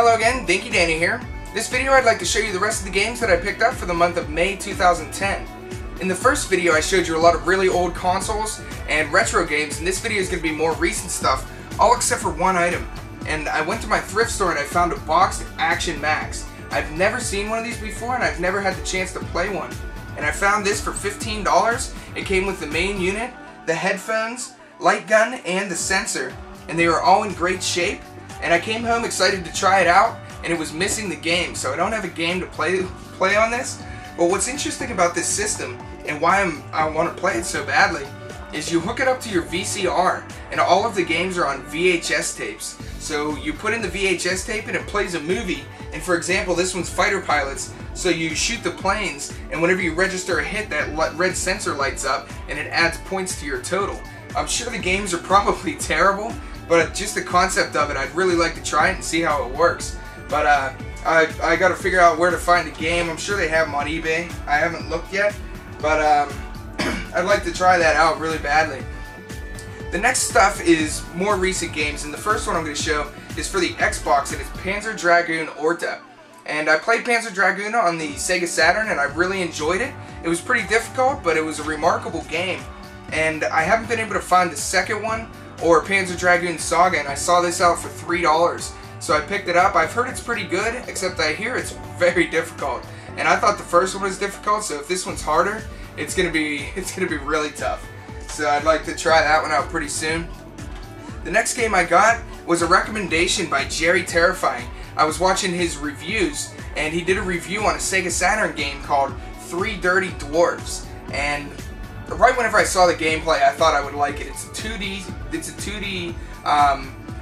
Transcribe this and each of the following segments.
Hello again, Dinky Danny here. This video I'd like to show you the rest of the games that I picked up for the month of May 2010. In the first video I showed you a lot of really old consoles and retro games, and this video is going to be more recent stuff, all except for one item. And I went to my thrift store and I found a boxed Action Max. I've never seen one of these before and I've never had the chance to play one. And I found this for $15. It came with the main unit, the headphones, light gun, and the sensor. And they were all in great shape. And I came home excited to try it out, and it was missing the game, so I don't have a game to play on this. But what's interesting about this system, and why I want to play it so badly, is you hook it up to your VCR, and all of the games are on VHS tapes. So you put in the VHS tape and it plays a movie, and for example this one's Fighter Pilots, so you shoot the planes, and whenever you register a hit, that red sensor lights up and it adds points to your total. I'm sure the games are probably terrible, but just the concept of it, I'd really like to try it and see how it works. But I got to figure out where to find the game. I'm sure they have them on eBay. I haven't looked yet, but I'd like to try that out really badly. The next stuff is more recent games, and the first one I'm going to show is for the Xbox, and it's Panzer Dragoon Orta. And I played Panzer Dragoon on the Sega Saturn, and I really enjoyed it. It was pretty difficult, but it was a remarkable game. And I haven't been able to find the second one, or Panzer Dragoon Saga, and I saw this out for $3. So I picked it up. I've heard it's pretty good, except I hear it's very difficult. And I thought the first one was difficult, so if this one's harder, it's gonna be really tough. So I'd like to try that one out pretty soon. The next game I got was a recommendation by Jerry Terrifying. I was watching his reviews, and he did a review on a Sega Saturn game called 3 Dirty Dwarfs. And right whenever I saw the gameplay, I thought I would like it. It's a 2D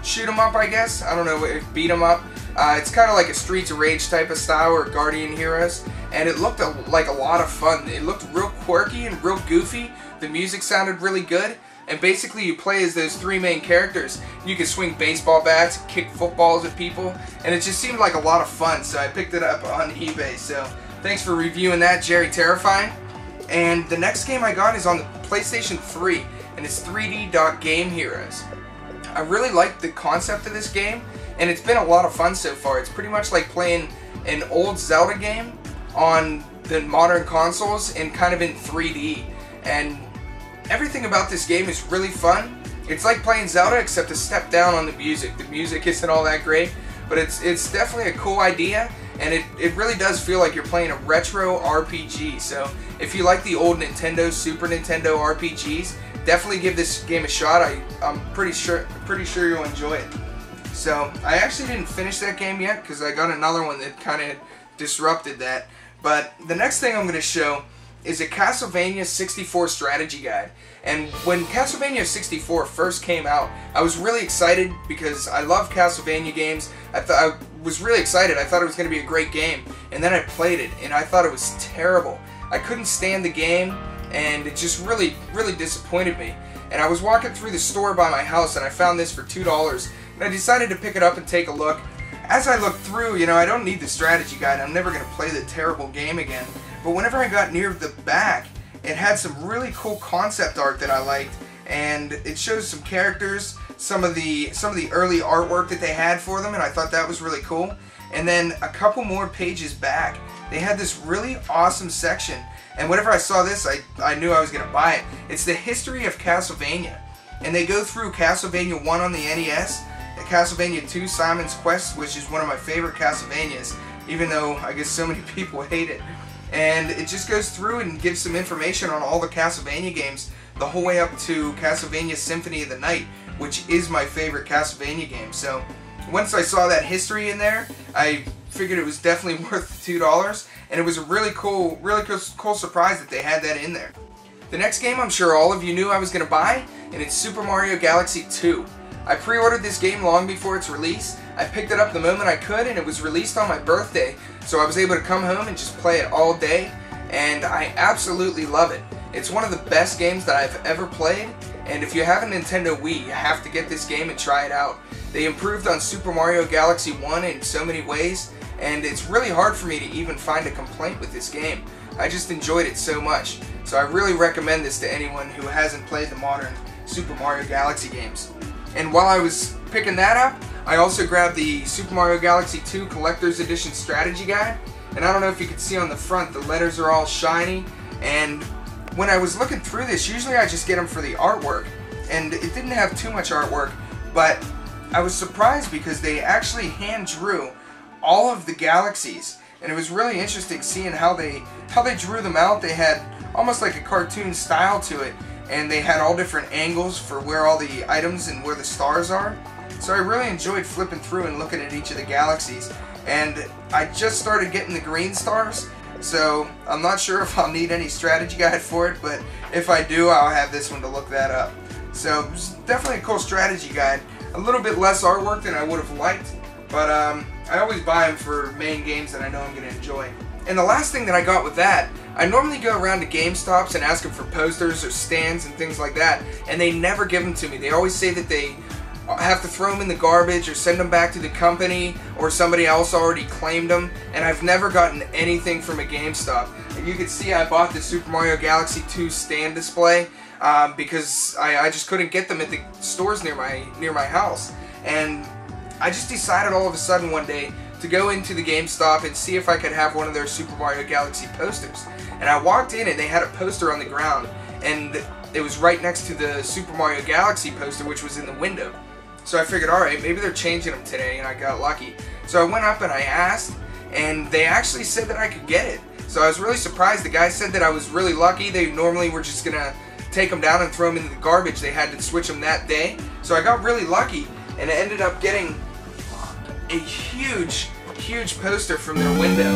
shoot 'em up, I guess. I don't know if beat 'em up. It's kind of like a Streets of Rage type of style, or Guardian Heroes, and it looked like a lot of fun. It looked real quirky and real goofy. The music sounded really good, and basically you play as those three main characters. You can swing baseball bats, kick footballs at people, and it just seemed like a lot of fun, so I picked it up on eBay. So thanks for reviewing that, Jerry Terrifying. And the next game I got is on the PlayStation 3, and it's 3D Game Heroes. I really like the concept of this game, and it's been a lot of fun so far. It's pretty much like playing an old Zelda game on the modern consoles and kind of in 3D. And everything about this game is really fun. It's like playing Zelda, except a step down on the music. The music isn't all that great, but it's definitely a cool idea, and it really does feel like you're playing a retro RPG. So if you like the old Nintendo, Super Nintendo RPGs, definitely give this game a shot. I'm pretty sure you'll enjoy it. So I actually didn't finish that game yet because I got another one that kind of disrupted that. But the next thing I'm going to show is a Castlevania 64 strategy guide. And when Castlevania 64 first came out, I was really excited because I love Castlevania games. I was really excited. I thought it was going to be a great game. And then I played it, and I thought it was terrible. I couldn't stand the game, and it just really disappointed me. And I was walking through the store by my house, and I found this for $2, and I decided to pick it up and take a look. As I looked through, you know, I don't need the strategy guide. I'm never going to play the terrible game again. But whenever I got near the back, it had some really cool concept art that I liked, and it shows some characters, some of the early artwork that they had for them, and I thought that was really cool. And then a couple more pages back, they had this really awesome section, and whenever I saw this, I knew I was going to buy it. It's the history of Castlevania, and they go through Castlevania 1 on the NES, and Castlevania 2 Simon's Quest, which is one of my favorite Castlevanias, even though I guess so many people hate it. And it just goes through and gives some information on all the Castlevania games, the whole way up to Castlevania Symphony of the Night, which is my favorite Castlevania game. So once I saw that history in there, I figured it was definitely worth the $2, and it was a really cool surprise that they had that in there. The next game I'm sure all of you knew I was going to buy, and it's Super Mario Galaxy 2. I pre-ordered this game long before its release. I picked it up the moment I could, and it was released on my birthday, so I was able to come home and just play it all day, and I absolutely love it. It's one of the best games that I've ever played, and if you have a Nintendo Wii, you have to get this game and try it out. They improved on Super Mario Galaxy 1 in so many ways, and it's really hard for me to even find a complaint with this game. I just enjoyed it so much, so I really recommend this to anyone who hasn't played the modern Super Mario Galaxy games. And while I was picking that up, I also grabbed the Super Mario Galaxy 2 Collector's Edition Strategy Guide. And I don't know if you can see on the front, the letters are all shiny. And when I was looking through this, usually I just get them for the artwork. And it didn't have too much artwork, but I was surprised because they actually hand drew all of the galaxies. And it was really interesting seeing how they drew them out. They had almost like a cartoon style to it. And they had all different angles for where all the items and where the stars are. So I really enjoyed flipping through and looking at each of the galaxies. And I just started getting the green stars, so I'm not sure if I'll need any strategy guide for it, but if I do, I'll have this one to look that up. So it's definitely a cool strategy guide. A little bit less artwork than I would have liked, but I always buy them for main games that I know I'm going to enjoy. And the last thing that I got with that, I normally go around to GameStops and ask them for posters or stands and things like that, and they never give them to me. They always say that they have to throw them in the garbage or send them back to the company, or somebody else already claimed them, and I've never gotten anything from a GameStop. And you can see I bought the Super Mario Galaxy 2 stand display because I just couldn't get them at the stores near my house. And I just decided all of a sudden one day to go into the GameStop and see if I could have one of their Super Mario Galaxy posters. And I walked in and they had a poster on the ground, and it was right next to the Super Mario Galaxy poster, which was in the window. So I figured, alright, maybe they're changing them today, and I got lucky. So I went up and I asked, and they actually said that I could get it. So I was really surprised. The guy said that I was really lucky. They normally were just going to take them down and throw them into the garbage. They had to switch them that day. So I got really lucky, and I ended up getting a huge poster from their window.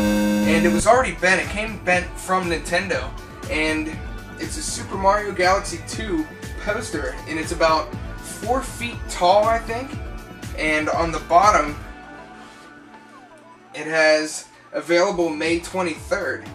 And it was already bent. It came bent from Nintendo. And it's a Super Mario Galaxy 2 poster, and it's about 4 feet tall, I think, and on the bottom it has available May 23rd.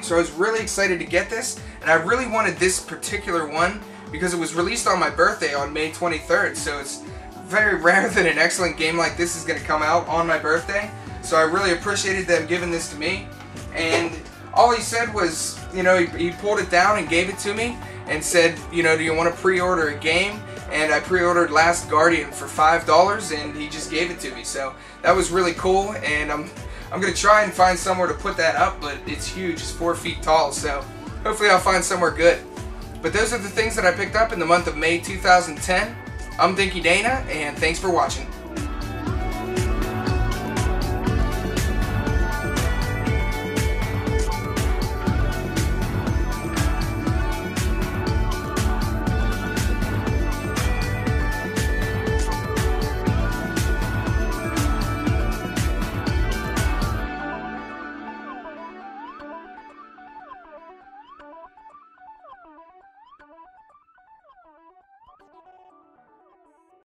So I was really excited to get this, and I really wanted this particular one because it was released on my birthday on May 23rd, so it's very rare that an excellent game like this is going to come out on my birthday. So I really appreciated them giving this to me, and all he said was, you know, he pulled it down and gave it to me and said, you know, do you want to pre-order a game? And I pre-ordered Last Guardian for $5, and he just gave it to me. So that was really cool, and I'm going to try and find somewhere to put that up, but it's huge. It's 4 feet tall, so hopefully I'll find somewhere good. But those are the things that I picked up in the month of May 2010. I'm Dinky Dana, and thanks for watching.